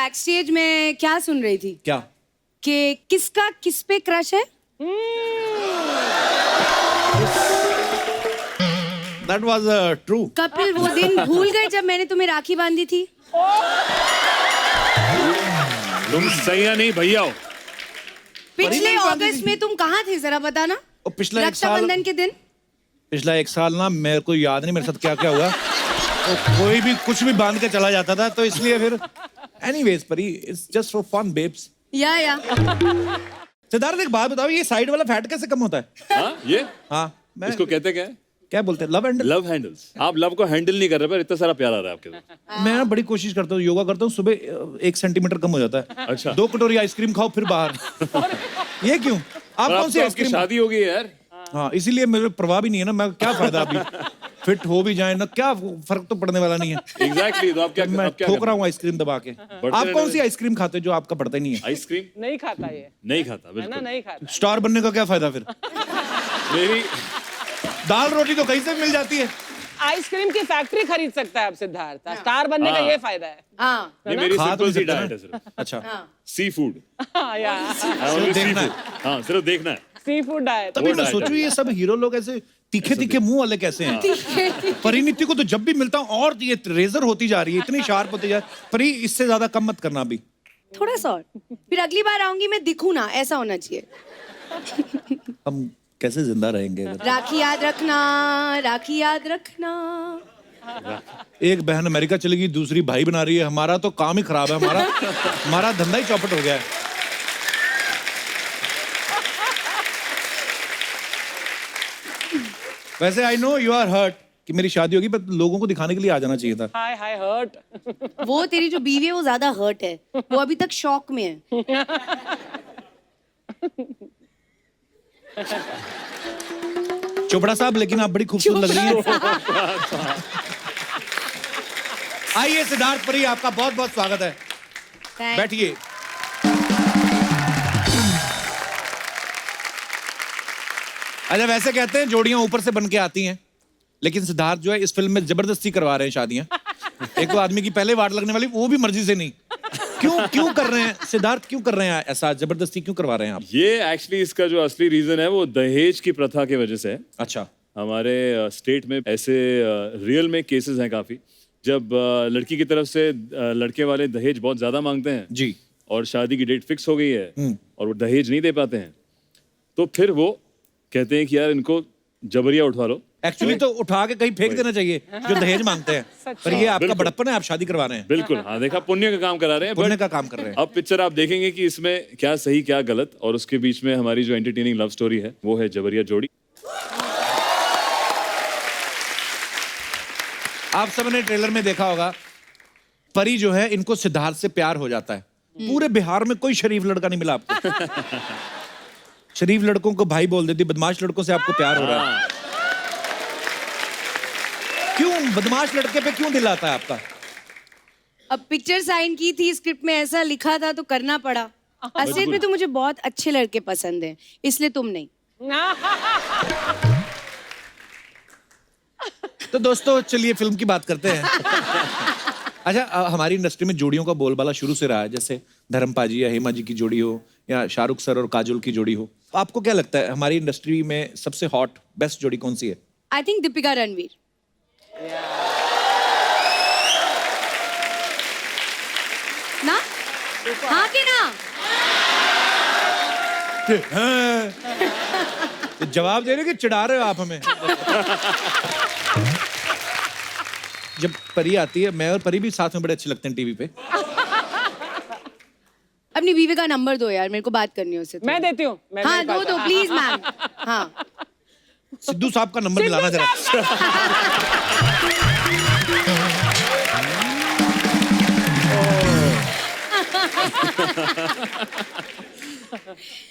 Back stage में क्या सुन रही थी क्या? कि किसका किस पे क्रश है? That was true. कपिल वो दिन भूल गए जब मैंने तुम्हें राखी बांधी थी? तुम सही नहीं भैया हो। पिछले अगस्त में तुम कहाँ थे जरा बताना? पिछला एक साल, रक्षाबंधन के दिन। पिछला एक साल ना मेरे को याद नहीं मेरे साथ क्या क्या हुआ। तो कोई भी कुछ भी बांध के चला जाता था तो इसलिए फिर anyways Pari it's just for fun babes. या सिद्धार्थ एक बात बताओ, ये साइड वाला फैट कैसे कम होता है? हाँ ये हाँ इसको कहते क्या है? क्या बोलते हैं? Love handle. Love handles. आप लव को हैंडल नहीं कर रहे पर इतना सारा प्यार आ रहा है आपके साथ। मैं ना बड़ी कोशिश करता हूँ, योगा करता हूँ, सुबह 1 सेंटीमीटर कम हो जाता है। अच्छा। 2 कटोरी आइसक्रीम खाओ फिर बाहर। ये क्यों? आप कौन सी आइसक्रीम? शादी हो गई है यार। हाँ इसीलिए मेरे परवाह भी नहीं है ना, मैं क्या फायदा अभी फिट हो भी जाए ना, क्या फर्क तो पड़ने वाला नहीं है। एग्जैक्टली तो आप क्या मैं ठोक रहा हूँ आइसक्रीम दबा के। आप कौन सी आइसक्रीम खाते हो जो आपका पड़ता ही नहीं है? आइसक्रीम नहीं खाता ये, नहीं खाता है ना, बिल्कुल नहीं खाता। स्टार बनने का क्या फायदा फिर? मेरी दाल रोटी तो कहीं से भी मिल जाती है। आइसक्रीम की फैक्ट्री खरीद सकता है अब सिद्धार्थ, स्टार बनने का ये फायदा है। हाँ नहीं मेरी खा तो सिंपल सी सकते डाइट ना। है सिर्फ अच्छा सी फूड। या देखना है। हाँ सिर्फ देखना है। Sea food diet. तभी वो मैं diet सोचूं है। ये सब हीरो लोग ऐसे तीखे तीखे मुंह वाले कैसे हैं? परिणीति को तो जब भी मिलता हूँ और ये रेजर होती जा रही है, इतनी शार्प होती जा रही है। परी इससे ज्यादा कम मत करना अभी। थोड़ा सा और, फिर अगली बार आऊंगी मैं दिखूं ना, ऐसा होना चाहिए। हम कैसे जिंदा रहेंगे अगर राखी याद रखना, राखी याद रखना। एक बहन अमेरिका चली गई, दूसरी भाई बना रही है। हमारा तो काम ही खराब है, हमारा धंधा ही चौपट हो गया है। वैसे I know you are hurt कि मेरी शादी होगी, पर लोगों को दिखाने के लिए आ जाना चाहिए था। हाय हाय हर्ट। वो तेरी जो बीवी है वो ज्यादा हर्ट है, वो अभी तक शॉक में है। चोपड़ा साहब लेकिन आप बड़ी खूबसूरत लग रही हैं। आइए सिद्धार्थ परी, आपका बहुत बहुत स्वागत है। Thanks. बैठिए। अच्छा वैसे कहते हैं जोड़ियां ऊपर से बन के आती हैं, लेकिन सिद्धार्थ जो है इस फिल्म में जबरदस्ती करवा रहे हैं शादियां। एक तो आदमी की पहले वाट लगने वाली, वो भी मर्जी से नहीं। क्यों कर रहे हैं सिद्धार्थ, क्यों कर रहे हैं ऐसा, जबरदस्ती क्यों करवा रहे हैं आप? ये एक्चुअली इसका जो असली रीजन है वो दहेज की प्रथा की वजह से है। अच्छा। हमारे स्टेट में ऐसे रियल में केसेस हैं काफी, जब लड़की की तरफ से लड़के वाले दहेज बहुत ज्यादा मांगते हैं जी। और शादी की डेट फिक्स हो गई है और वो दहेज नहीं दे पाते हैं, तो फिर वो कहते हैं कि यार इनको जबरिया उठवा लो। एक्चुअली तो उठा के कहीं फेंक देना चाहिए जो दहेज मांगते हैं, पर ये आपका बड़प्पन है, आप शादी करवा रहे हैं। बिल्कुल हाँ, देखा पुण्य का काम करा रहे हैं। पुण्य but का काम कर रहे हैं। अब पिक्चर आप देखेंगे कि इसमें क्या सही क्या गलत, और उसके बीच में हमारी जो एंटरटेनिंग लव स्टोरी है वो है जबरिया जोड़ी। आप सबने ट्रेलर में देखा होगा, परी जो है इनको सिद्धार्थ से प्यार हो जाता है। पूरे बिहार में कोई शरीफ लड़का नहीं मिला आपको। शरीफ लड़कों को भाई बोल देती, बदमाश लड़कों से आपको प्यार हो रहा है। क्यों बदमाश लड़के पे क्यों दिल आता है आपका? अब पिक्चर साइन की थी, स्क्रिप्ट में ऐसा लिखा था तो करना पड़ा। असलियत में तो मुझे बहुत अच्छे लड़के पसंद हैं, इसलिए तुम नहीं। तो दोस्तों चलिए फिल्म की बात करते हैं। अच्छा हमारी इंडस्ट्री में जोड़ियों का बोलबाला शुरू से रहा है, जैसे धर्म पाजी या हेमा जी की जोड़ी हो या शाहरुख सर और काजोल की जोड़ी हो। आपको क्या लगता है हमारी इंडस्ट्री में सबसे हॉट बेस्ट जोड़ी कौन सी है? I think Deepika Ranveer. ना हाँ कि ना? तो जवाब दे रहे हो कि चिढ़ा रहे हो आप हमें? जब परी आती है, मैं और परी भी साथ में बड़े अच्छे लगते हैं टीवी पे। अपनी बीवी का नंबर दो यार, मेरे को बात करनी है उससे। मैं देती हूँ। हाँ दो प्लीज मैम। हाँ सिद्धू साहब का नंबर मिलाना जरा।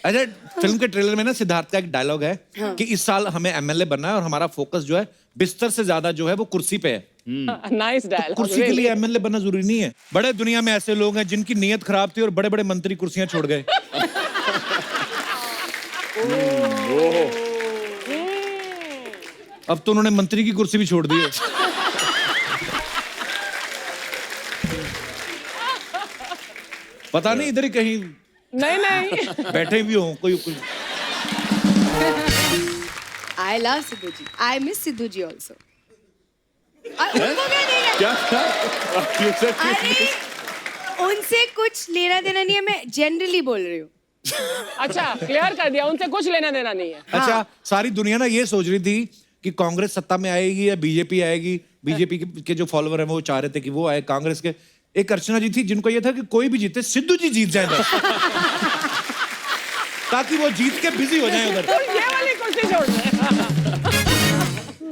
अच्छा फिल्म के ट्रेलर में ना सिद्धार्थ का एक डायलॉग है कि इस साल हमें एमएलए बनना है और हमारा फोकस जो है बिस्तर से ज्यादा जो है वो कुर्सी पे है। Nice dialogue. कुर्सी के लिए एमएलए बनना जरूरी नहीं है। बड़े दुनिया में ऐसे लोग हैं जिनकी नीयत खराब थी और बड़े बड़े मंत्री कुर्सियां छोड़ गए। अब तो उन्होंने मंत्री की कुर्सी भी छोड़ दी है। पता नहीं इधर ही कहीं नहीं नहीं बैठे भी हो कोई I love Sidhu ji. I miss Sidhu ji also. उनको क्या नहीं है? क्या You said you अरे उनसे कुछ लेना देना नहीं है, मैं जनरली बोल रही हूँ. अच्छा क्लियर कर दिया, उनसे कुछ लेना देना नहीं है। अच्छा सारी दुनिया ना ये सोच रही थी कि कांग्रेस सत्ता में आएगी या बीजेपी आएगी। बीजेपी के जो फॉलोवर हैं वो चाह रहे थे कि वो आए, कांग्रेस के एक अर्चना जी थी जिनको ये था कि कोई भी जीते सिद्धू जी जीत जाए बस ताकि वो जीत के बिजी हो जाए उधर। तो ये वाली कुर्सी छोड़ दे।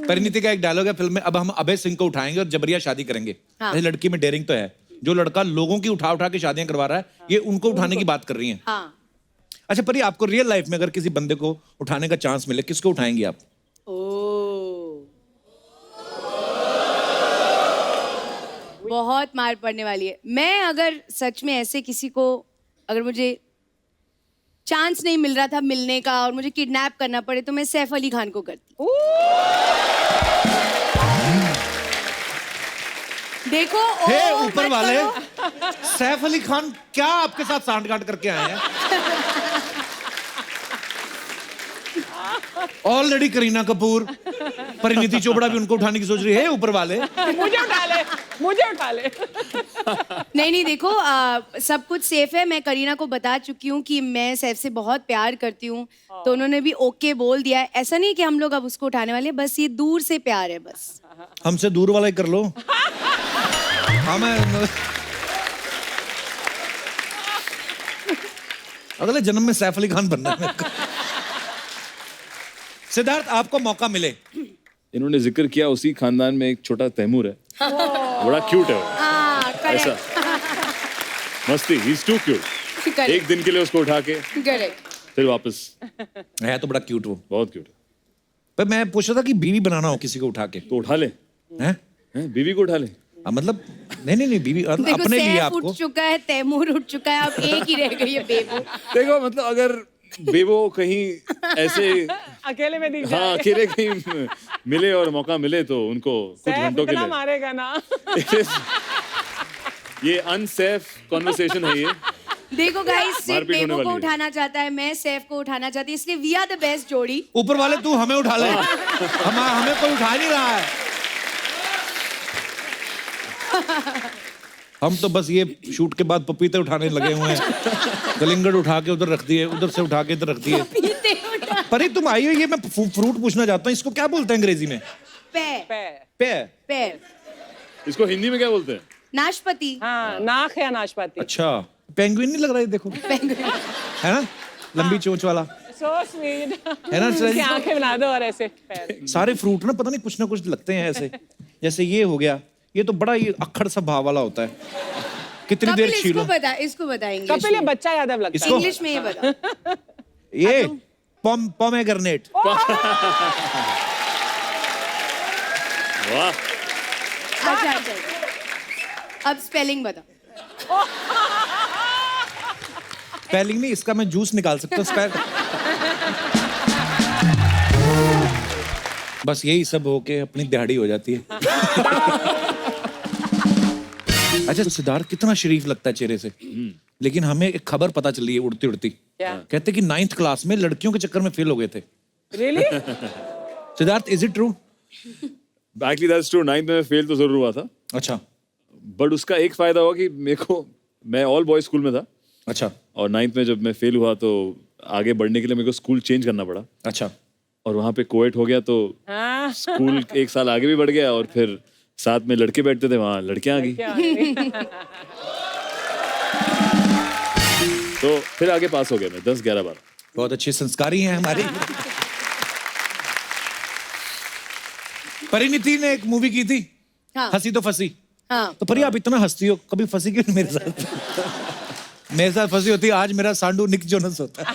परिणीति का एक डायलॉग है फिल्म में, अब हम अभय सिंह को उठाएंगे और जबरिया शादी करेंगे। हाँ। ये लड़की में डेयरिंग तो है, जो लड़का लोगों की उठा उठा के शादियां करवा रहा है ये उनको उठाने की बात कर रही है। हाँ. अच्छा परी, आपको रियल लाइफ में अगर किसी बंदे को उठाने का चांस मिले, किसको उठाएंगी आप? ओह. बहुत मार पड़ने वाली है. मैं अगर सच में ऐसे किसी को, अगर मुझे चांस नहीं मिल रहा था मिलने का और मुझे किडनैप करना पड़े तो मैं सैफ अली खान को करती. देखो हे ओ, ऊपर मत वाले, करो. सैफ अली खान क्या आपके साथ सांठगांठ करके आए हैं? ऑलरेडी करीना कपूर, परिणीति चोपड़ा भी उनको उठाने की सोच रही है। ऊपर वाले मुझे उठा ले, मुझे उठा ले। नहीं देखो सब कुछ सेफ है. मैं करीना को बता चुकी हूँ कि मैं सैफ से बहुत प्यार करती हूँ, तो उन्होंने भी ओके बोल दिया है. ऐसा नहीं कि हम लोग अब उसको उठाने वाले हैं, बस ये दूर से प्यार है बस. हमसे दूर वाला ही कर लो। हाँ मैं अगले जन्म में सैफ अली खान बनना है मेरे को। सिद्धार्थ आपको मौका मिले, इन्होंने जिक्र किया उसी खानदान में एक छोटा तैमूर है, बड़ा क्यूट है वो। हाँ ऐसा करेक्ट मस्ती, he is too cute. Correct एक दिन के लिए उसको उठा के करेक्ट. फिर वापस। है तो बड़ा क्यूट वो। बहुत क्यूट है। पर मैं पूछ रहा था कि बीवी बनाना हो किसी को उठा के, तो उठा ले, हैं? बीवी को उठा ले। मतलब नहीं बीवी देखो अपने लिए सैफ आपको। उठ चुका है, तैमूर उठ चुका है, अब एक ही रह गई है बेबू. देखो मतलब अगर बेबो कहीं ऐसे अकेले में दिख हाँ जाए। अकेले कहीं मिले और मौका मिले तो उनको कुछ सैफ घंटों के इतना लिए मारेगा ना। ये अनसेफ कॉन्वर्सेशन है ये। देखो गाइस, सिर्फ मारपीट होने बेबू को वाली है। उठाना चाहता है, मैं सैफ को उठाना चाहती हूँ, इसलिए वी आर द बेस्ट जोड़ी. ऊपर वाले तू हमें उठा ले, हमें कोई उठा नहीं रहा है। हम तो बस ये शूट के बाद पपीते उठाने लगे हुए हैं। कलिंगड़ उठा के उधर रख दिए, उधर से उठा के इधर रख दिए। पीते उठा. परी तुम आई हो, ये मैं फ्रूट पूछना चाहता हूँ, इसको क्या बोलते हैं अंग्रेजी में? पैर पैर। पेयर। पैर. इसको हिंदी में क्या बोलते हैं? नाशपति. हाँ नाक है नाशपाती। अच्छा पेंगुइन नहीं लग रहा है, देखो है ना, लंबी चोंच वाला So sweet. है ना। उसकी आंखें बना दो और ऐसे पैर। सारे फ्रूट ना पता नहीं कुछ ना कुछ लगते हैं ऐसे, जैसे ये हो गया, ये तो बड़ा ही अक्खड़ सा भाव वाला होता है। कितनी देर कपिल छीलो इसको बता इंग्लिश कपिल ये में. बच्चा यादव लगता है। इसको इंग्लिश में ये बता. ये पोमेग्रेनेट। वाह अच्छा. अब स्पेलिंग बता. स्पेलिंग नहीं, इसका मैं जूस निकाल सकता हूँ। बस यही सब होके अपनी दिहाड़ी हो जाती है। अच्छा सिद्धार्थ कितना शरीफ लगता है चेहरे से, लेकिन हमें एक खबर पता चली है उड़ती उड़ती। क्या? कहते कि 9th क्लास में लड़कियों के चक्कर में फेल हो गए थे। Really? Siddharth is it true? Actually that's true. 9th में फेल तो जरूर हुआ था, अच्छा बट उसका एक फायदा हुआ कि मेरे को, मैं ऑल बॉयज स्कूल में था अच्छा और 9th में जब मैं फेल हुआ तो आगे बढ़ने के लिए मेरे को स्कूल चेंज करना पड़ा अच्छा। और वहाँ पे कोएट हो गया, तो हाँ। स्कूल एक साल आगे भी बढ़ गया और फिर साथ में लड़के बैठते थे, वहाँ लड़कियां आ गई, क्या आ गई? तो फिर आगे पास हो गया मैं 10, 11, 12। बहुत अच्छे संस्कारी हैं हमारे। परिणीति ने एक मूवी की थी, हाँ. हंसी तो फंसी। हाँ. तो परी आप इतना हंसती हो, कभी फंसी क्यों नहीं मेरे साथ? मेरे साथ फंसी होती, आज मेरा सांडू निक जोनस होता है।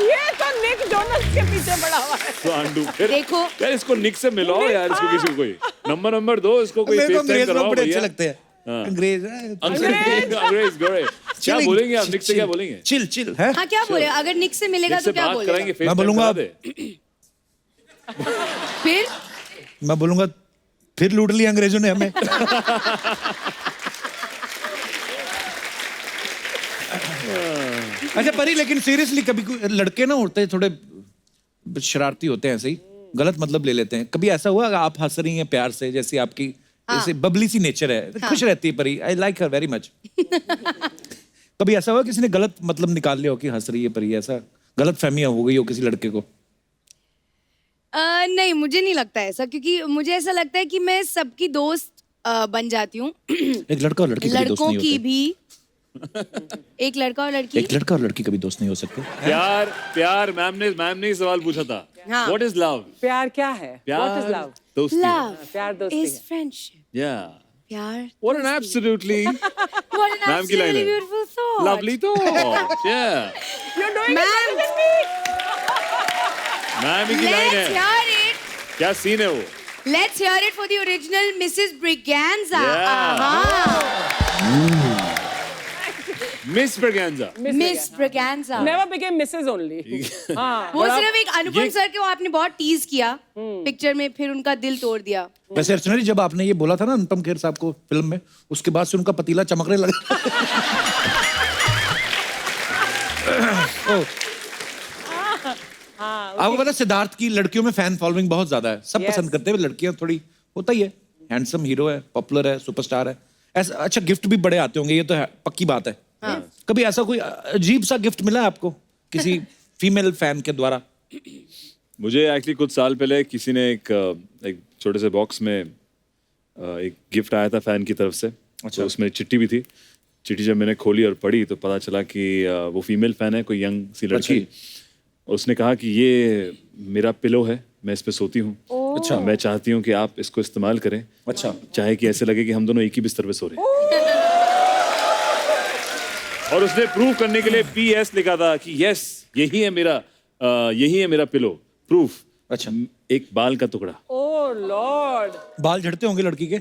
ये तो निक जोनस के पीछे पड़ा हुआ है। तो आंडू फिर देखो यार इसको निक से मिलाओ यार, इसको किसी को कोई नंबर दो, इसको कोई मेरे को FaceTime अंग्रेज लोग करवाओ बड़े अच्छे भैया। लगते हैं। हाँ। अंग्रेज अंग्रेज गोरे क्या Chilling, बोलेंगे आप? निक से chill, क्या बोलेंगे? चिल चिल है। हाँ क्या बोले, अगर निक से मिलेगा निक तो से क्या बात कराएंगे, बोलेगा? मैं FaceTime बोलूंगा करा दे। फिर मैं बोलूंगा फिर लूट लिया अंग्रेजों ने हमें। अच्छा परी, लेकिन सीरियसली कभी कोई लड़के ना होते हैं थोड़े शरारती होते हैं, ऐसे ही गलत मतलब ले लेते हैं। कभी ऐसा हुआ कि आप हंस रही हैं प्यार से, जैसे आपकी जैसे बबली सी नेचर है, खुश रहती है परी, I like her very much. कभी ऐसा हुआ किसी ने गलत मतलब निकाल लिया हो कि हंस रही है परी, ऐसा गलत फहमियां हो गई हो किसी लड़के को? नहीं, मुझे नहीं लगता ऐसा, क्योंकि मुझे ऐसा लगता है कि मैं सबकी दोस्त बन जाती हूँ। एक लड़का और लड़की कभी दोस्त लड़कों नहीं की होते। भी, एक लड़का और लड़की। एक लड़का और लड़की कभी दोस्त नहीं हो सकते। प्यार मैम ने ही सवाल पूछा था। हाँ। What is love? प्यार क्या है? What is love? दोस्ती। Love प्यार दोस्ती is है। friendship. Yeah. प्यार। What an absolutely What an ma'am की लाइन absolutely है। beautiful thought. lovely thought. Yeah. You're doing it Ma'am. better than me. Ma'am ही की लाइन Let's है। hear it. क्या सीन है वो? Let's hear it for the original Mrs. Braganza. Yeah. Miss Braganza. Miss Braganza. Never became Mrs. only. हाँ. वो सिर्फ एक अनुपम सर के वो आपने बहुत टीज किया पिक्चर में, फिर उनका दिल तोड़ दिया। वैसे अर्चना जी, जब आपने ये बोला था ना अनुपम खेर साहब को फिल्म में, उसके बाद से उनका पतीला चमकने लगा। आपको पता है सिद्धार्थ की लड़कियों में फैन फॉलोइंग बहुत ज्यादा है, सब Yes. पसंद करते हैं। लड़कियां थोड़ी होता ही है, हैंडसम हीरो है, पॉपुलर है, सुपरस्टार है, ऐसा अच्छा गिफ्ट भी बड़े आते होंगे, ये तो है, पक्की बात है। कभी ऐसा कोई अजीब सा गिफ्ट मिला है आपको किसी फीमेल फैन के द्वारा? मुझे एक्चुअली कुछ साल पहले किसी ने एक छोटे से बॉक्स में एक गिफ्ट आया था फैन की तरफ से। तो उसमें चिट्ठी भी थी। चिट्ठी जब मैंने खोली और पढ़ी तो पता चला कि वो फीमेल फैन है, कोई यंग सी लड़की। उसने कहा कि ये मेरा पिलो है, मैं इस पे सोती हूँ। अच्छा, मैं चाहती हूँ कि आप इसको इस्तेमाल करें। अच्छा, चाहे कि ऐसे लगे कि हम दोनों एक ही बिस्तर पे सो रहे हैं। और उसने प्रूव करने के लिए PS लिखा था कि यस, यही है मेरा पिलो, प्रूफ। अच्छा, एक बाल का टुकड़ा। Oh Lord. बाल झड़ते होंगे लड़की के?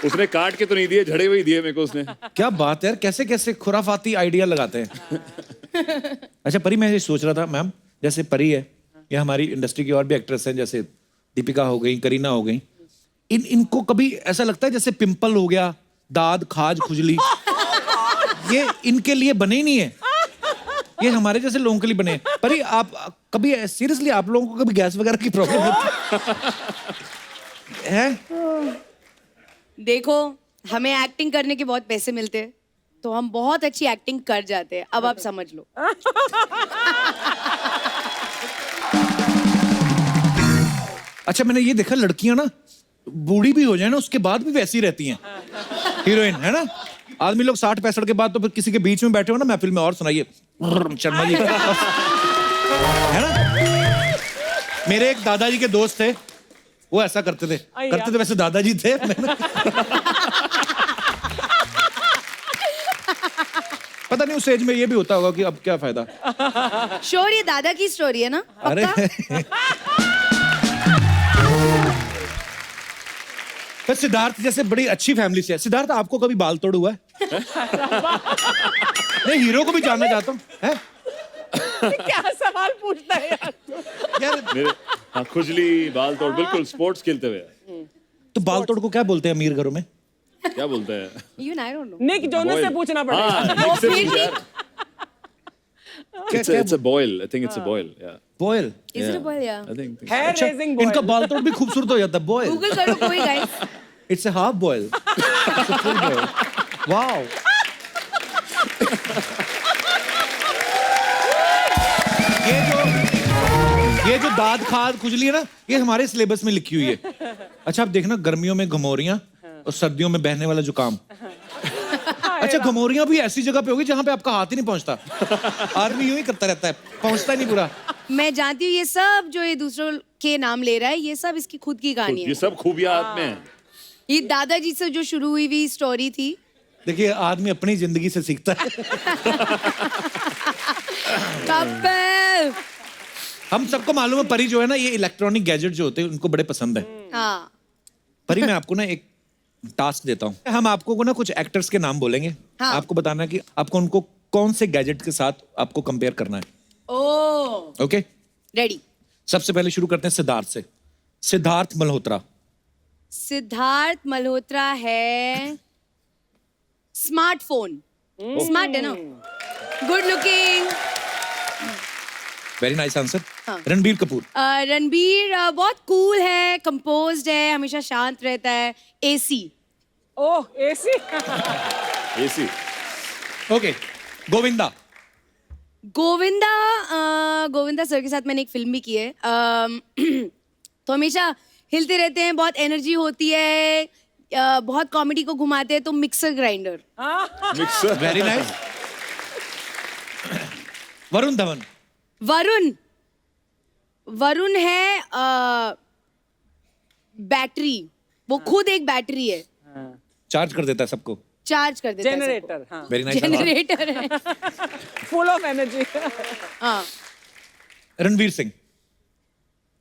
उसने काट के तो नहीं दिए, झड़े हुए ही दिए मेरे को उसने। क्या बात है यार, कैसे कैसे खुराफाती आइडिया लगाते हैं। अच्छा परी, मैं ये सोच रहा था मैम, जैसे परी है या हमारी इंडस्ट्री की और भी एक्ट्रेस हैं, जैसे दीपिका हो गई, करीना हो गई, इनको कभी ऐसा लगता है जैसे पिंपल हो गया, दाद, खाज, खुजली, ये इनके लिए बने ही नहीं है, ये हमारे जैसे लोगों के लिए बने हैं। परी, आप कभी सीरियसली आप लोगों को कभी गैस वगैरह की प्रॉब्लम होती है? देखो, हमें एक्टिंग करने के बहुत पैसे मिलते हैं, तो हम बहुत अच्छी एक्टिंग कर जाते हैं। अब आप समझ लो। अच्छा, मैंने ये देखा लड़कियां ना बूढ़ी भी हो जाए ना, उसके बाद भी वैसी रहती हैं, हीरोइन है ना। आदमी लोग 60-65 के बाद तो फिर किसी के बीच में बैठे हो ना महफिल में, और सुनाइए शर्मा जी, है ना। मेरे एक दादाजी के दोस्त थे, वो ऐसा करते थे वैसे दादाजी थे। पता नहीं उस एज में ये भी होता होगा कि अब क्या फायदा। श्योर, ये दादा की स्टोरी है ना? अरे पर सिद्धार्थ जैसे बड़ी अच्छी फैमिली से है। सिद्धार्थ, आपको कभी बाल तोड़ हुआ है? नहीं, हीरो को भी जानना चाहता हूँ। क्या सवाल पूछता है यार? यार मेरे खुजली, बाल तोड़, बिल्कुल स्पोर्ट्स खेलते हुए। तो बाल तोड़ को क्या बोलते हैं अमीर घरों में? क्या बोलते हैं? Even I don't know. Nick Jonas से पूछना पड़ेगा। हाँ, Nick से फिर पूछ भी- यार। It's a boil. I think it's a boil. Yeah. Boil. Is it a boy? Yeah. I think. Hair raising boy. इनका बाल तोड़ भी खूबसूरत हो जाता है। बॉयल, Google करो कोई guys. It's a half boil, it's a full boil. Wow. ये जो दाद, खाद, खुजली है ना, ये हमारे सिलेबस में लिखी हुई है। अच्छा, आप देखना, गर्मियों में घमौरियां और सर्दियों में बहने वाला जुकाम। अच्छा, घमौरियां भी ऐसी जगह पे होगी जहां पे आपका हाथ ही नहीं पहुंचता, आदमी यूं ही करता रहता है, पहुंचता ही नहीं पूरा। मैं जानती हूँ ये सब जो ये दूसरों के नाम ले रहा है, ये सब इसकी खुद की कहानी ये है। सब खूबियां आप में हैं। ये दादाजी से जो शुरू हुई हुई स्टोरी थी। देखिए, आदमी अपनी जिंदगी से सीखता है। कपिल। हम सबको मालूम है परी जो है ना, ये इलेक्ट्रॉनिक गैजेट जो होते हैं उनको बड़े पसंद है। हाँ। परी, मैं आपको ना एक टास्क देता हूँ। हम आपको को ना कुछ एक्टर्स के नाम बोलेंगे। हाँ। आपको बताना है कि आपको उनको कौन से गैजेट के साथ आपको कंपेयर करना है। ओह। Okay, ready. सबसे पहले शुरू करते हैं सिद्धार्थ से। सिद्धार्थ मल्होत्रा। सिद्धार्थ मल्होत्रा है स्मार्टफोन। स्मार्ट है ना, good looking. Very nice answer. हाँ। रणबीर कपूर। रणबीर बहुत कूल है, कंपोज्ड है, हमेशा शांत रहता है, AC. Oh AC. AC. Okay, Govinda. Govinda Govinda sir के साथ मैंने एक फिल्म भी की है। तो हमेशा हिलते रहते हैं, बहुत एनर्जी होती है, बहुत कॉमेडी को घुमाते हैं, तो mixer grinder. Mixer. Very nice. Varun Dhawan. Varun है बैटरी, वो खुद एक बैटरी है, चार्ज कर देता है सबको। चार्ज कर देता है सबको। जनरेटर। हाँ। Very nice. जनरेटर है। Full of energy. हाँ। रणवीर सिंह।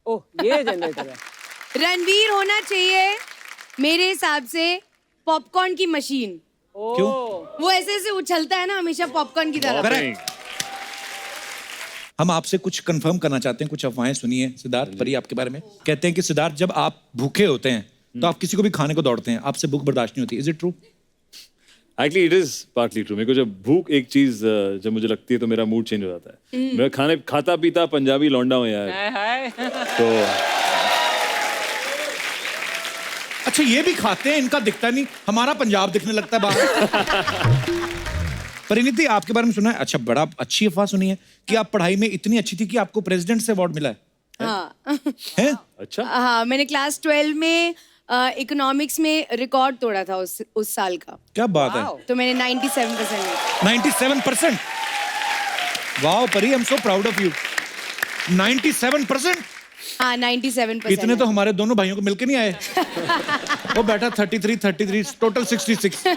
ओह ये जनरेटर है। रणवीर होना चाहिए मेरे हिसाब से पॉपकॉर्न की मशीन। क्यों? वो ऐसे ऐसे उछलता है ना हमेशा पॉपकॉर्न की तरह। Correct. हम आपसे कुछ कंफर्म करना चाहते हैं, कुछ अफवाहें सुनी है सिद्धार्थ परी आपके बारे में। कहते हैं कि सिद्धार्थ जब आप भूखे होते हैं तो आप किसी को भी खाने को दौड़ते हैं, आपसे भूख बर्दाश्त नहीं होती। Is it true? Actually it is partly true. मेरे को जब भूख एक चीज जब मुझे लगती है तो मेरा मूड चेंज हो जाता है। मैं खाने खाता पीता पंजाबी लौंडा हूँ यार। हाय। तो अच्छा, ये भी खाते हैं, इनका दिखता नहीं, हमारा पंजाब दिखने लगता है बाहर। परिणीति, आपके बारे में सुना है, अच्छा बड़ा अच्छी अफवाह सुनी है कि आप पढ़ाई में इतनी अच्छी थी कि आपको प्रेसिडेंट से अवार्ड मिला है। हाँ। हैं? अच्छा। हाँ, मैंने क्लास 12 में इकोनॉमिक्स में रिकॉर्ड तोड़ा था उस साल का। क्या बात है। तो मैंने 97% में। 97%। वाओ परी, I am so proud of you. 97%। हाँ 97%। इतने तो हमारे दोनों भाइयों को मिलके नहीं आए। वो बैठा 33 टोटल 66।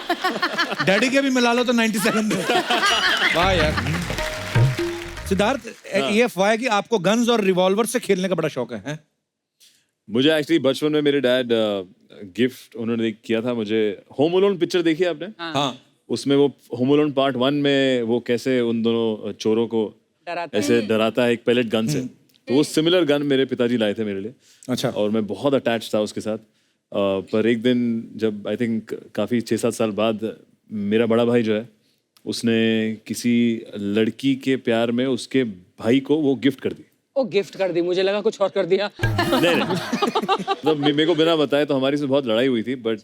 डैडी के भी मिला लो तो 97। वाह यार। सिद्धार्थ, ये अफवाह है कि आपको गन्स और रिवॉल्वर से खेलने का बड़ा शौक है, हैं? मुझे एक्चुअली बचपन में मेरे डैड गिफ्ट उन्होंने किया था मुझे। होम अलोन पिक्चर देखी है आपने? हाँ। उसमें वो होम अलोन पार्ट 1 में वो कैसे उन दोनों चोरों को ऐसे डराता है एक पैलेट गन से। तो वो सिमिलर गन मेरे पिताजी लाए थे मेरे लिए। अच्छा। और मैं बहुत अटैच था उसके साथ। पर एक दिन जब आई थिंक काफ़ी 6-7 साल बाद मेरा बड़ा भाई जो है उसने किसी लड़की के प्यार में उसके भाई को वो गिफ्ट कर दी। ओ गिफ्ट कर दी, मुझे लगा कुछ और कर दिया। नहीं तो मेरे को बिना बताए तो हमारी से बहुत लड़ाई हुई थी। बट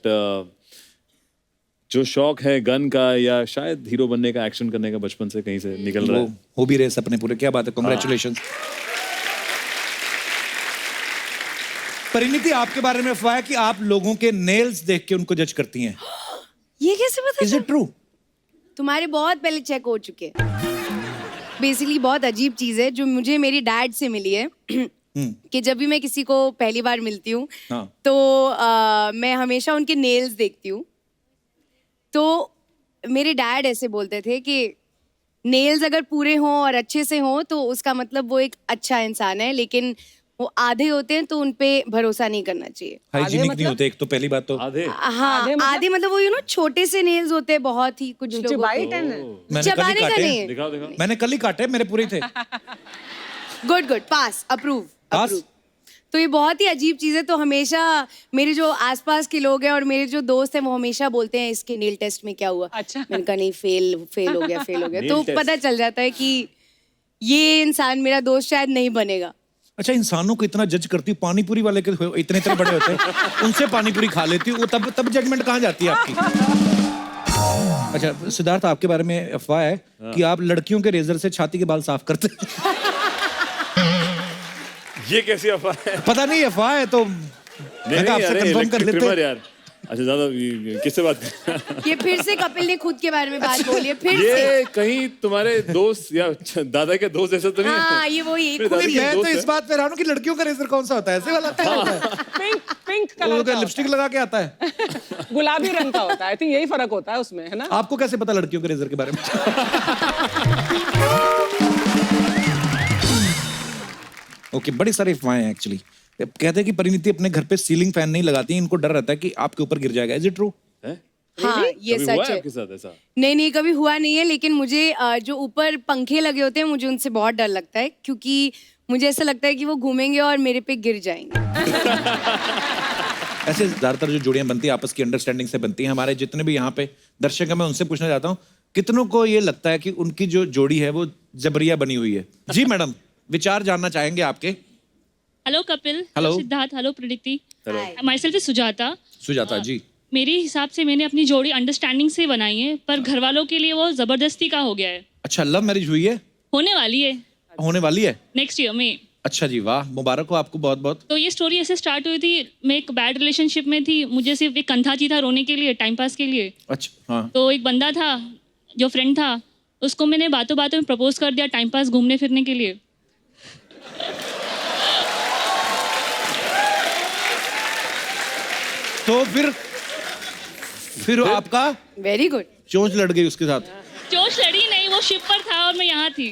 जो शौक है गन का या शायद हीरो बनने का, एक्शन करने का बचपन से कहीं से निकल रहा है। हो भी रहे सपने पूरे। क्या बात है, कांग्रेचुलेशंस। परिणीति, आपके बारे में अफवाह है कि आप लोगों के नेल्स देख के उनको जज करती हैं। ये कैसे पता? Is it true? तुम्हारे बहुत पहले चेक हो चुके हैं। बेसिकली बहुत अजीब चीज है जो मुझे मेरी डैड से मिली है। कि जब भी मैं किसी को पहली बार मिलती हूँ हाँ। तो मैं हमेशा उनके नेल्स देखती हूँ। तो मेरे डैड ऐसे बोलते थे कि नेल्स अगर पूरे हों और अच्छे से हों तो उसका मतलब वो एक अच्छा इंसान है, लेकिन वो आधे होते हैं तो उनपे भरोसा नहीं करना चाहिए। हाइजीनिक नहीं होते एक तो, पहली बात तो। आधे हाँ आधे मतलब वो छोटे से नेल्स होते हैं बहुत ही कुछ लोगों बाइट है ना। मैंने कल ही चबाने का काटे। नहीं है। दिखाओ दिखाओ। मैंने कल ही काटे, मेरे पूरे थे। Good pass, approve. पास? तो ये बहुत ही अजीब चीज है। तो हमेशा मेरे जो आसपास के लोग हैं और मेरे जो दोस्त हैं वो हमेशा बोलते हैं इसके नील टेस्ट में क्या हुआ। अच्छा। मैंने कहा नहीं, फेल हो गया। नील तो टेस्ट। पता चल जाता है कि ये इंसान मेरा दोस्त शायद नहीं बनेगा। अच्छा, इंसानों को इतना जज करती हूँ, पानी पूरी वाले के इतने इतने बड़े होते हैं, उनसे पानी पूरी खा लेती हूँ, वो तब जजमेंट कहाँ जाती है आपकी? अच्छा सिद्धार्थ, आपके बारे में अफवाह है कि आप लड़कियों के रेजर से छाती के बाल साफ करते हैं। ये कैसी अफवाह है? पता नहीं, अफवाह है तो मैं कहा आपसे कंफर्म कर लेते हैं। यार। अच्छा ज्यादा किससे बात कर? ये फिर से कपिल ने खुद के बारे में बात बोली है फिर से। ये कहीं तुम्हारे दोस्त या दादा के दोस्त ऐसा तो नहीं है? हाँ ये वही मेरे दादा के मैं तो दोस्त इस है। बात पे रहा हूँ कि लड़कियों का रेजर कौन सा होता है, ऐसे वाला होता है? पिंक कलर का लिपस्टिक लगा के आता है। गुलाबी रंग का होता है। आई थिंक यही फर्क होता है उसमें, है ना? आपको कैसे पता लड़कियों के रेजर के बारे में? ओके, बड़ी सारी अफवाहें हैं एक्चुअली। कहते हैं कि परिणीति अपने घर पे सीलिंग फैन नहीं लगाती, इनको डर रहता है कि आपके ऊपर गिर जाएगा। Is it true? हैं? हाँ ये कभी हुआ सच है है। आपके साथ ऐसा? नहीं कभी हुआ नहीं है, लेकिन मुझे जो ऊपर पंखे लगे होते हैं मुझे उनसे बहुत डर लगता है, क्योंकि मुझे ऐसा लगता है कि वो घूमेंगे और मेरे पे गिर जाएंगे। ऐसे ज्यादातर जो जोड़ियां बनती है आपस की अंडरस्टैंडिंग से बनती हैं। हमारे जितने भी यहाँ पे दर्शक हैं, मैं उनसे पूछना चाहता हूँ, कितनों को ये लगता है कि उनकी जो जोड़ी है वो जबरिया बनी हुई है? जी मैडम, विचार जानना चाहेंगे आपके। Hello Kapil, Hello. Hello Siddharth, hello Preeti. Myself is Sujata. Sujata ji. मेरे हिसाब से मैंने अपनी जोड़ी अंडरस्टैंडिंग से बनाई है, पर घर वालों के लिए वो जबरदस्ती का हो गया है। अच्छा, लव मैरिज हुई है? होने वाली है होने वाली है? नेक्स्ट ईयर में। अच्छा जी, वाह, मुबारक हो आपको बहुत बहुत। तो ये स्टोरी ऐसे स्टार्ट हुई थी, मैं एक बैड रिलेशनशिप में थी, मुझे सिर्फ एक कंधा चाहिए था रोने के लिए, टाइम पास के लिए। अच्छा, हाँ। तो एक बंदा था जो फ्रेंड था, उसको मैंने बातों बातों में प्रपोज कर दिया, टाइम पास घूमने फिरने के लिए। तो फिर आपका वेरी गुड। चोंच लड़ गई उसके साथ? चोट लड़ी नहीं, वो शिप पर था और मैं यहाँ थी।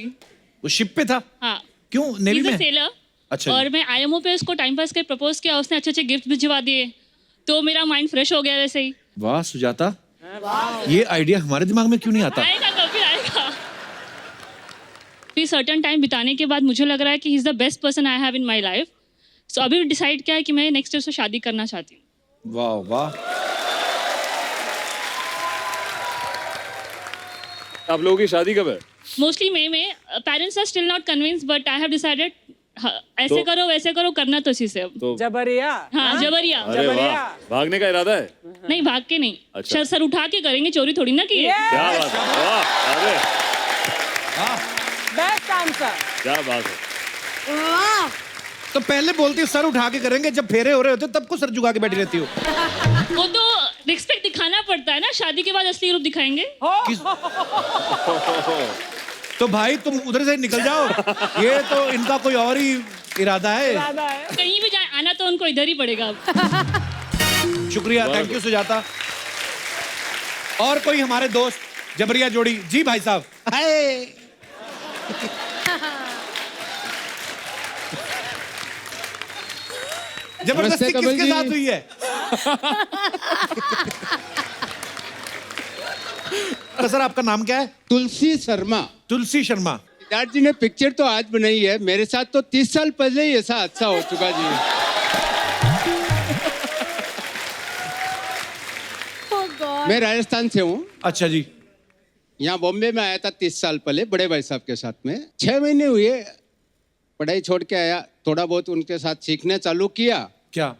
वो शिप पे था? हाँ, क्यों, नेवी He's a में? sailor। अच्छा और जी। मैं आईएमओ पे उसको टाइम पास के प्रपोज किया, उसने अच्छे अच्छे गिफ्ट भिजवा दिए, तो मेरा माइंड फ्रेश हो गया वैसे ही। वाह सुजाता, ये आइडिया हमारे दिमाग में क्यों नहीं आता? आएगा, कभी आएगा। फिर सर्टेन टाइम बिताने के बाद मुझे लग रहा है कि he is the best person I have in my life. So अभी डिसाइड किया है कि मैं नेक्स्ट ईयर से शादी करना चाहती हूँ। वाह वाह। आप लोगों की शादी कब है? मोस्टली मई में। Parents are still not convinced, but I have decided ऐसे तो- करो वैसे करो, करना तो इसी से अब। तो जबरिया। हाँ, जबरिया। अरे वाह, भागने का इरादा है? नहीं, भाग के नहीं। अच्छा। सर उठा के करेंगे, चोरी थोड़ी ना की है। क्या बात है, वाह, अरे बेस्ट आंसर। क्या बात है। वाह। तो पहले बोलती हो सर उठा के करेंगे, जब फेरे हो रहे होते तब को सर झुका के बैठी रहती हो। वो तो रिस्पेक्ट दिखाना पड़ता है ना, शादी के बाद असली रूप दिखाएंगे। तो भाई तुम उधर से निकल जाओ, ये तो इनका कोई और ही इरादा है। कहीं भी जाए, आना तो उनको इधर ही पड़ेगा अब। शुक्रिया, थैंक यू सुजाता। और कोई हमारे दोस्त जबरिया जोड़ी? जी भाई साहब। हाय। जबरदस्ती किसके साथ हुई है? तो सर आपका नाम क्या है? तुलसी शर्मा। तुलसी शर्मा। सिद्धार्थ जी ने पिक्चर तो आज बनाई है, मेरे साथ तो 30 साल पहले ही ऐसा हादसा हो चुका जी। Oh God. मैं राजस्थान से हूँ, अच्छा जी। यहाँ बॉम्बे में आया था 30 साल पहले बड़े भाई साहब के साथ में। 6 महीने हुए, पढ़ाई छोड़ के आया, थोड़ा बहुत उनके साथ सीखने चालू किया। क्या?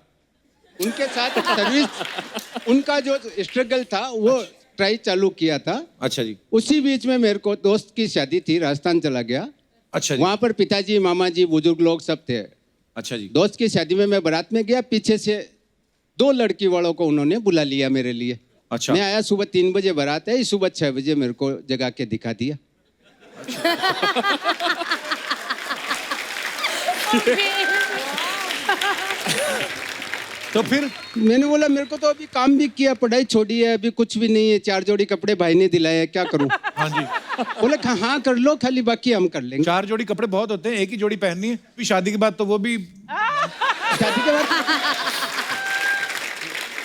उनके साथ सर्विस, उनका जो स्ट्रगल था वो ट्राई चालू किया था। अच्छा जी। उसी बीच में मेरे को दोस्त की शादी थी, राजस्थान चला गया। अच्छा जी। वहाँ पर पिताजी, मामा जी, बुजुर्ग लोग सब थे। अच्छा जी। दोस्त की शादी में मैं बारात में गया, पीछे से 2 लड़की वालों को उन्होंने बुला लिया मेरे लिए। अच्छा। मैं आया, सुबह 3 बजे बारात है, सुबह 6 बजे मेरे को जगा के दिखा दिया। तो फिर मैंने बोला मेरे को तो अभी काम भी किया, पढ़ाई छोड़ी है, अभी कुछ भी नहीं है, 4 जोड़ी कपड़े भाई ने दिलाए, क्या करूं? हाँ जी। बोले हाँ कर लो, खाली बाकी हम कर लेंगे। 4 जोड़ी कपड़े बहुत होते हैं, एक ही जोड़ी पहननी है। फिर शादी के बाद तो वो भी शादी के बाद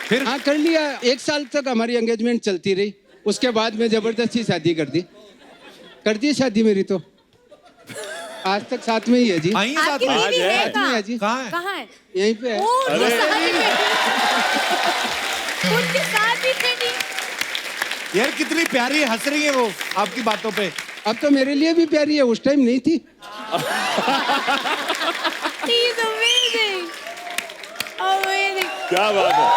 फिर हाँ कर लिया। 1 साल तक हमारी एंगेजमेंट चलती रही, उसके बाद में जबरदस्ती शादी कर दी शादी मेरी तो। आज तक साथ में ही है जी। आई हैं साथ आपकी में? बीवी है साथ में है जी। कहाँ है? कहाँ है? यहीं पे है। ओ, अरे। तो साथ ही में। उनके साथ ही थे नहीं। यार कितनी प्यारी है, हंस रही है वो आपकी बातों पे। अब तो मेरे लिए भी प्यारी है, उस टाइम नहीं थी। He is amazing. Amazing. क्या बात है,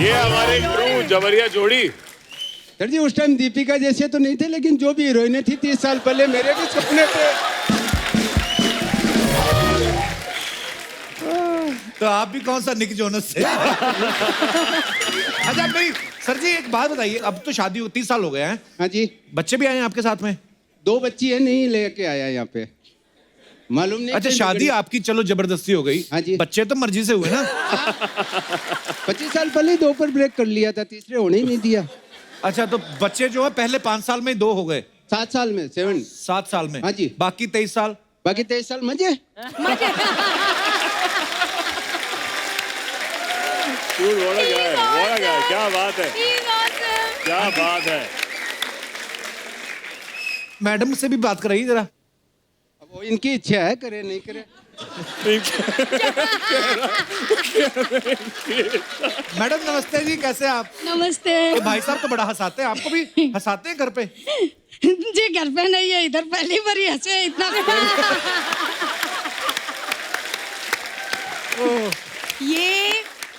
ये हमारे ट्रू जबरिया जोड़ी। सर जी उस टाइम दीपिका जैसे तो नहीं थे, लेकिन जो भी हीरोइनें थी 30 साल पहले, मेरे भी सपने थे। तो आप भी कौन सा निक जोनस से? अच्छा मेरी सर जी एक बात बताइए, अब तो शादी 30 साल हो गए हैं, हाँ जी, बच्चे भी आए हैं आपके साथ में? 2 बच्ची है, नहीं लेके आया यहाँ पे, मालूम नहीं। अच्छा कहीं शादी बिगड़ी। आपकी चलो जबरदस्ती हो गई, हाँ जी। बच्चे तो मर्जी से हुए ना। 25 साल पहले ही 2 पर ब्रेक कर लिया था, तीसरे होने ही नहीं दिया। अच्छा तो बच्चे जो है पहले 5 साल में 2 हो गए, 7 साल में 7 साल में। हाँ जी। बाकी 23 साल? बाकी 23 साल मजे। क्या बात है, He is awesome. क्या बात है। मैडम से भी बात कराइए जरा। अब वो इनकी इच्छा है, करे नहीं करे। मैडम नमस्ते जी, कैसे आप? नमस्ते। ये भाई साहब तो बड़ा हंसाते हैं, आपको भी हंसाते हैं घर पे? जी घर पे नहीं है, इधर पहली बार ही हंसे इतना। ये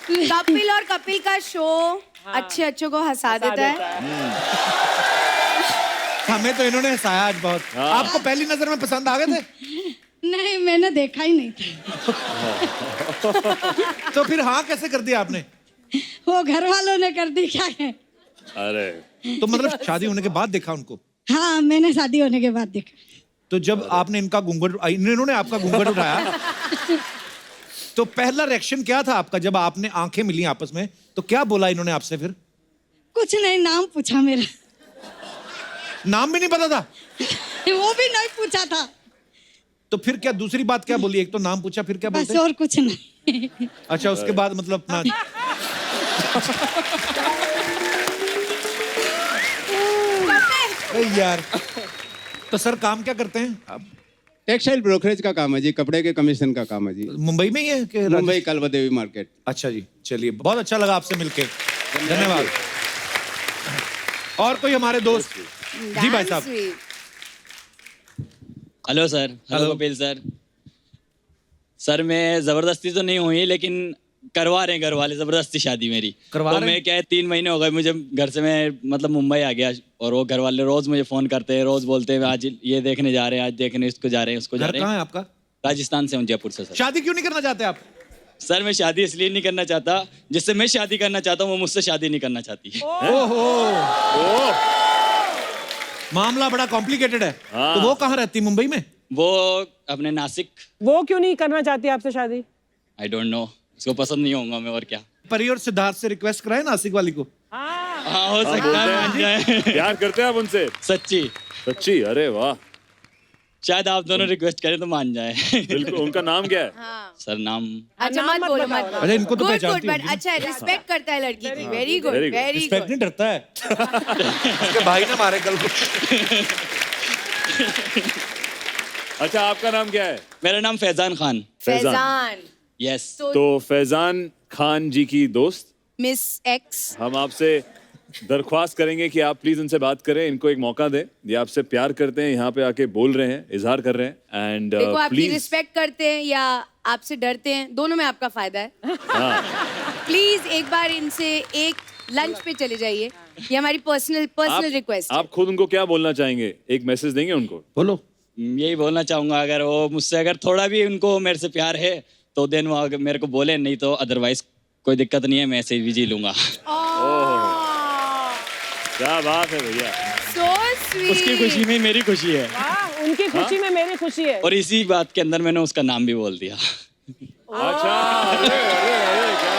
कपिल और कपिल का शो अच्छे अच्छों को हंसा देता है। हमें तो इन्होंने हंसाया आज बहुत। आपको पहली नजर में पसंद आ गए थे? नहीं, मैंने देखा ही नहीं था। तो फिर हाँ कैसे कर दिया आपने? वो घर वालों ने कर दी, क्या है। अरे तो मतलब शादी होने के बाद देखा उनको? हाँ, मैंने शादी होने के बाद देखा। तो जब आपने इनका घूंघट, इन्होंने आपका घूंघट उठाया, तो पहला रिएक्शन क्या था आपका जब आपने आंखें मिली आपस में? तो क्या बोला इन्होंने आपसे फिर? कुछ नहीं, नाम पूछा मेरा। नाम भी नहीं पता था? वो भी नहीं पूछा था। तो फिर क्या दूसरी बात क्या बोली? एक तो नाम पूछा, फिर क्या बस बोलते? और कुछ नहीं। अच्छा, उसके बाद मतलब अपना अरे यार। तो सर काम क्या करते हैं आप? टेक्सटाइल ब्रोकरेज का काम है जी, कपड़े के कमीशन का काम है जी। मुंबई में ही है कि मुंबई कलवा देवी मार्केट। अच्छा जी, चलिए बहुत अच्छा लगा आपसे मिलके, धन्यवाद। और कोई हमारे दोस्त? जी भाई साहब। Hello sir. Hello Kapil sir. Sir मैं जबरदस्ती तो नहीं हुई, लेकिन करवा रहे हैं घर वाले जबरदस्ती शादी मेरी। करवा तो रहे हैं? मैं क्या है 3 महीने हो गए मुझे घर से, मैं मतलब मुंबई आ गया, और वो घर वाले रोज मुझे फोन करते हैं, रोज बोलते हैं आज ये देखने जा रहे हैं, आज देखने इसको जा रहे हैं, उसको जा घर रहे कहाँ हैं। है आपका? राजस्थान से हूँ, जयपुर से सर। शादी क्यों नहीं करना चाहते आप? सर मैं शादी इसलिए नहीं करना चाहता, जिससे मैं शादी करना चाहता हूँ वो मुझसे शादी नहीं करना चाहती। ओहो, मामला बड़ा कॉम्प्लिकेटेड है। तो वो कहाँ रहती? मुंबई में? वो अपने नासिक। वो क्यों नहीं करना चाहती आपसे शादी? आई डोंट नो, उसको पसंद नहीं होगा मैं, और क्या। परी और सिद्धार्थ से रिक्वेस्ट कराए नासिक वाली को। हाँ हो सकता है मान जाए। प्यार करते हैं आप उनसे? सच्ची। सच्ची? अरे वाह, शायद आप दोनों रिक्वेस्ट करें तो मान जाए। बिल्कुल। उनका नाम क्या है? सर नाम अच्छा मत बोलो, मत बोलो। अच्छा, इनको तो गुड पहचानती गुड, होंगी बट ना? अच्छा रिस्पेक्ट करता है लड़की की। Very good, Very good. Very respect good. नहीं, डरता है। उसके भाई ने मारे कल को। अच्छा, आपका नाम क्या है? मेरा नाम फैजान खान। फैजान। यस। तो फैजान खान जी की दोस्त मिस एक्स। हम आपसे दरख्वास्त करेंगे कि आप प्लीज उनसे बात करें, इनको एक मौका दें। ये आपसे प्यार करते हैं, यहाँ पे आके बोल रहे हैं, इजहार कर रहे हैं। एंड देखो आपकी प्लीज रिस्पेक्ट करते हैं या आपसे डरते हैं, दोनों में आपका फायदा है। प्लीज एक बार इनसे एक लंच पे चले जाइए, ये हमारी पर्सनल रिक्वेस्ट है। आप खुद उनको क्या बोलना चाहेंगे? एक मैसेज देंगे उनको? बोलो। यही बोलना चाहूंगा, अगर वो मुझसे अगर थोड़ा भी उनको मेरे से प्यार है तो देन वो अगर मेरे को बोले, नहीं तो अदरवाइज कोई दिक्कत नहीं है, मैं ऐसे भी जी लूंगा। क्या बात है भैया। So sweet. उसकी खुशी में मेरी खुशी है, वाह, उनकी खुशी में मेरी खुशी है। और इसी बात के अंदर मैंने उसका नाम भी बोल दिया। अच्छा, अरे अरे अरे क्या,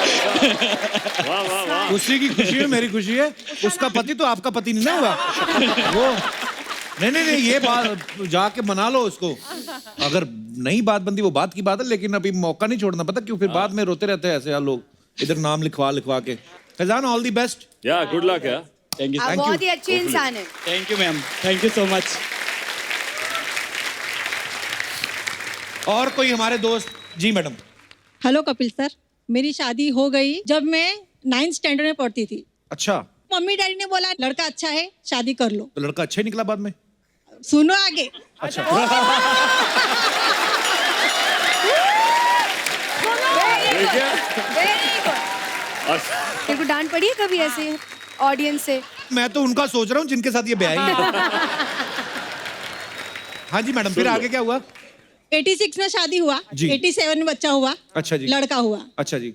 वाह वाह वाह। खुशी की खुशी है, मेरी खुशी है। उसका पति तो आपका पति नहीं ना हुआ वो। नहीं, ये बात जाके मना लो उसको। अगर नहीं बात बनती वो बात की बात है, लेकिन अभी मौका नहीं छोड़ना। पता क्यों? फिर बाद में रोते रहते हैं ऐसे यार लोग, इधर नाम लिखवा के। Faizan, all the best. या गुड लक। या थैंक यू। आप बहुत ही अच्छे इंसान हैं। Thank you ma'am, thank you so much. और कोई हमारे दोस्त? जी मैडम। हेलो कपिल सर, मेरी शादी हो गई जब मैं 9th स्टैंडर्ड में पढ़ती थी। अच्छा, मम्मी डैडी ने बोला लड़का अच्छा है, शादी कर लो। तो लड़का अच्छा ही निकला बाद में? सुनो आगे। अच्छा। तेरे को डांट पड़ी है कभी ऐसे ऑडियंस से? मैं तो उनका सोच रहा हूँ जिनके साथ ये ब्याह है। हाँ जी मैडम, फिर आगे क्या हुआ? 86 में शादी हुआ, जी। 87 में बच्चा हुआ। अच्छा जी। लड़का हुआ। अच्छा जी।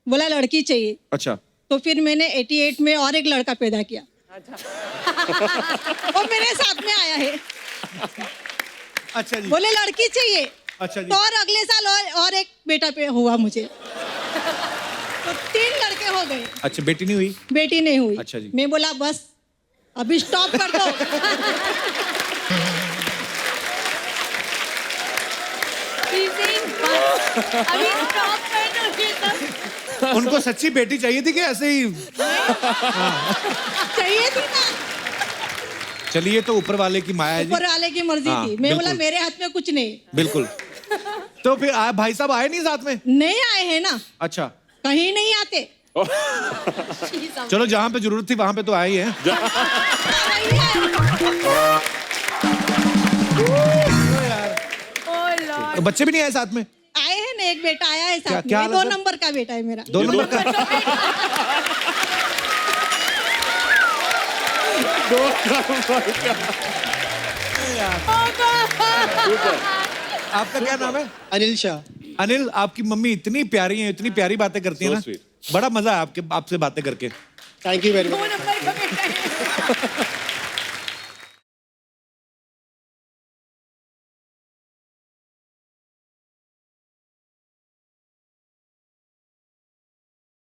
बोला लड़की चाहिए, अच्छा। तो फिर मैंने 88 में और एक लड़का पैदा किया। वो मेरे साथ में आया है। अच्छा जी। बोले लड़की चाहिए। अच्छा जी। तो और अगले साल और एक बेटा पे हुआ मुझे, तो 3 लड़के हो गए। अच्छा, बेटी नहीं हुई? बेटी नहीं हुई। अच्छा जी। मैं बोला बस अभी स्टॉप कर दो। अभी स्टॉप कर दो। उनको सच्ची बेटी चाहिए थी कि ऐसे ही? चाहिए थी ना, चलिए, तो ऊपर वाले की माया है जी। ऊपर वाले की मर्जी हाँ, थी। मैं बोला बिल्कुल। मेरे हाथ में कुछ नहीं। बिल्कुल। तो फिर भाई साहब आए नहीं साथ में? नहीं आए हैं ना, अच्छा, कहीं नहीं आते। चलो जहां पे जरूरत थी वहां पे तो आए ही हैं। तो बच्चे भी नहीं आए साथ में? आए हैं ना, एक बेटा आया है साथ क्या में, हाल है 2 सर? नंबर का बेटा है मेरा। 2 नंबर का? आपका क्या नाम है? अनिल शाह। अनिल, आपकी मम्मी इतनी प्यारी है, इतनी प्यारी बातें करती है So ना, sweet. बड़ा मजा है आपसे बातें करके। Thank you very much. 2 number का बेटा है।